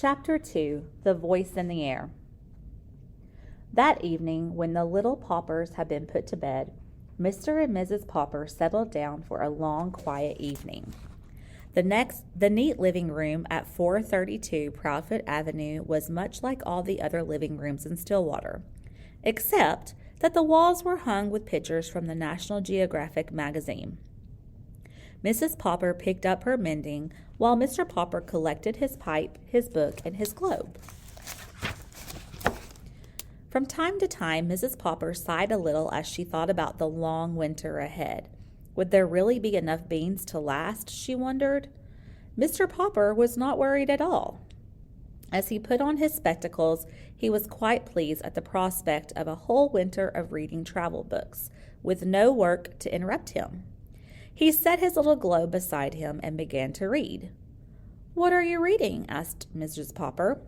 Chapter 2, The Voice in the Air. That evening, when the little Poppers had been put to bed, Mr. and Mrs. Popper settled down for a long, quiet evening. The neat living room at 432 Proudfoot Avenue was much like all the other living rooms in Stillwater, except that the walls were hung with pictures from the National Geographic magazine. Mrs. Popper picked up her mending while Mr. Popper collected his pipe, his book, and his globe. From time to time, Mrs. Popper sighed a little as she thought about the long winter ahead. Would there really be enough beans to last, she wondered? Mr. Popper was not worried at all. As he put on his spectacles, he was quite pleased at the prospect of a whole winter of reading travel books, with no work to interrupt him. He set his little globe beside him and began to read. "What are you reading?" asked Mrs. Popper.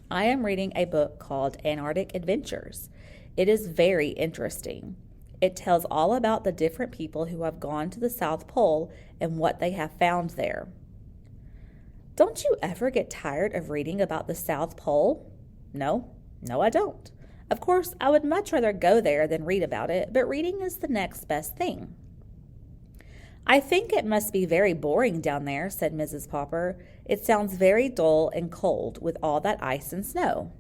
"I am reading a book called Antarctic Adventures. It is very interesting. It tells all about the different people who have gone to the South Pole and what they have found there." "Don't you ever get tired of reading about the South Pole?" No, I don't. Of course, I would much rather go there than read about it, but reading is the next best thing." "I think it must be very boring down there," said Mrs. Popper. "It sounds very dull and cold with all that ice and snow."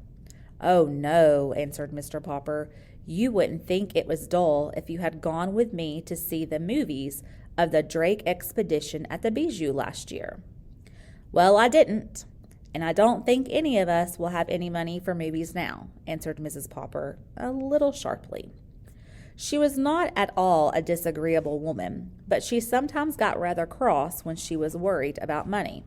"Oh, no," answered Mr. Popper. "You wouldn't think it was dull if you had gone with me to see the movies of the Drake expedition at the Bijou last year." "Well, I didn't, and I don't think any of us will have any money for movies now," answered Mrs. Popper, a little sharply. She was not at all a disagreeable woman, but she sometimes got rather cross when she was worried about money.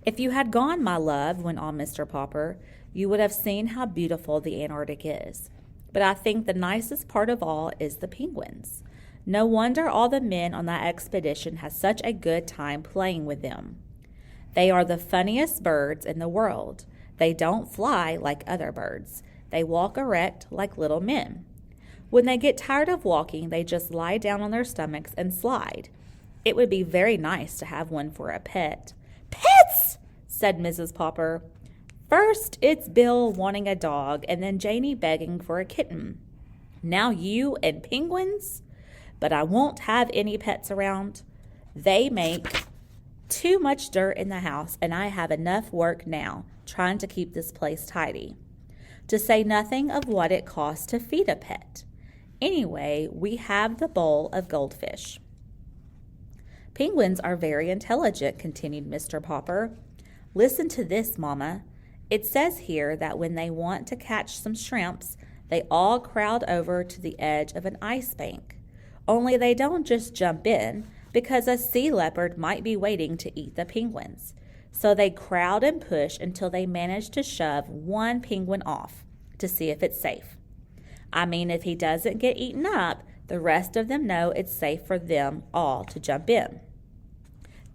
"If you had gone, my love," went on Mr. Popper, "you would have seen how beautiful the Antarctic is. But I think the nicest part of all is the penguins. No wonder all the men on that expedition had such a good time playing with them. They are the funniest birds in the world. They don't fly like other birds. They walk erect like little men. When they get tired of walking, they just lie down on their stomachs and slide. It would be very nice to have one for a pet." "Pets!" said Mrs. Popper. "First it's Bill wanting a dog, and then Janie begging for a kitten. Now you and penguins? But I won't have any pets around. They make too much dirt in the house, and I have enough work now trying to keep this place tidy. To say nothing of what it costs to feed a pet. Anyway, we have the bowl of goldfish." "Penguins are very intelligent," continued Mr. Popper. "Listen to this, Mama. It says here that when they want to catch some shrimps, they all crowd over to the edge of an ice bank. Only they don't just jump in, because a sea leopard might be waiting to eat the penguins. So they crowd and push until they manage to shove one penguin off to see if it's safe. I mean, if he doesn't get eaten up, the rest of them know it's safe for them all to jump in."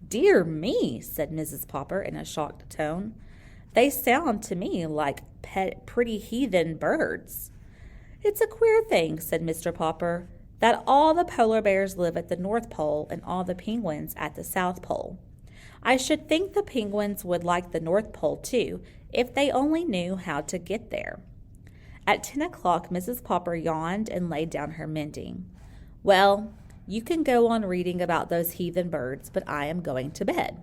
"Dear me," said Mrs. Popper in a shocked tone. "They sound to me like pretty heathen birds." "It's a queer thing," said Mr. Popper, "that all the polar bears live at the North Pole and all the penguins at the South Pole. I should think the penguins would like the North Pole too, if they only knew how to get there." At 10 o'clock, Mrs. Popper yawned and laid down her mending. "Well, you can go on reading about those heathen birds, but I am going to bed.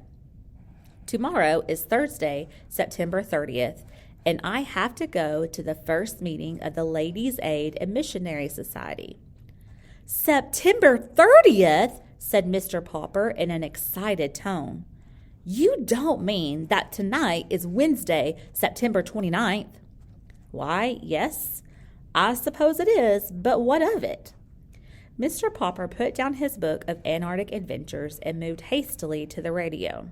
Tomorrow is Thursday, September 30th, and I have to go to the first meeting of the Ladies' Aid and Missionary Society." "September 30th?" said Mr. Popper in an excited tone. "You don't mean that tonight is Wednesday, September 29th? "Why, yes, I suppose it is, but what of it?" Mr. Popper put down his book of Antarctic Adventures and moved hastily to the radio.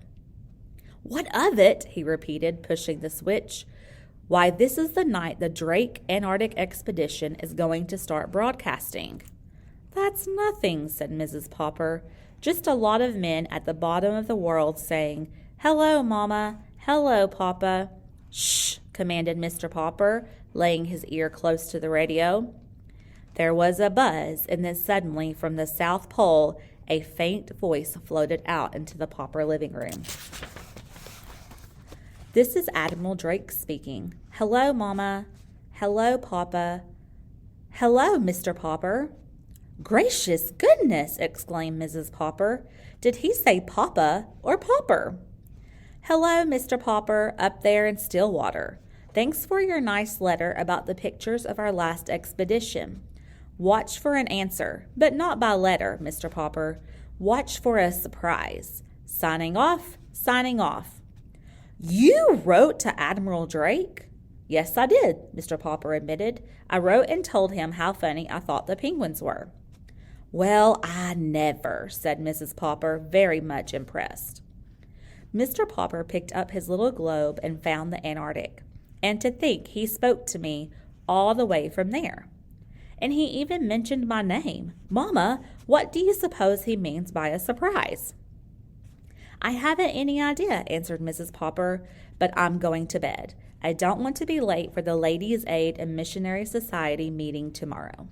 "What of it?" he repeated, pushing the switch. "Why, this is the night the Drake Antarctic expedition is going to start broadcasting." "That's nothing," said Mrs. Popper. "Just a lot of men at the bottom of the world saying, 'Hello, Mama. Hello, Papa.'" "Shh," commanded Mr. Popper, laying his ear close to the radio. There was a buzz, and then suddenly from the South Pole a faint voice floated out into the Popper living room. This is Admiral Drake speaking. Hello, Mama. Hello, Papa. Hello, Mr. Popper. Gracious goodness, exclaimed Mrs. Popper. Did he say Papa or Popper? Hello, Mr. Popper, up there in Stillwater. Thanks for your nice letter about the pictures of our last expedition. Watch for an answer, but not by letter, Mr. Popper. Watch for a surprise. Signing off, signing off. You wrote to Admiral Drake? Yes, I did, Mr. Popper admitted. I wrote and told him how funny I thought the penguins were. Well, I never, said Mrs. Popper, very much impressed. Mr. Popper picked up his little globe and found the Antarctic. And to think he spoke to me all the way from there. And he even mentioned my name. Mama, what do you suppose he means by a surprise? I haven't any idea, answered Mrs. Popper, but I'm going to bed. I don't want to be late for the Ladies' Aid and Missionary Society meeting tomorrow.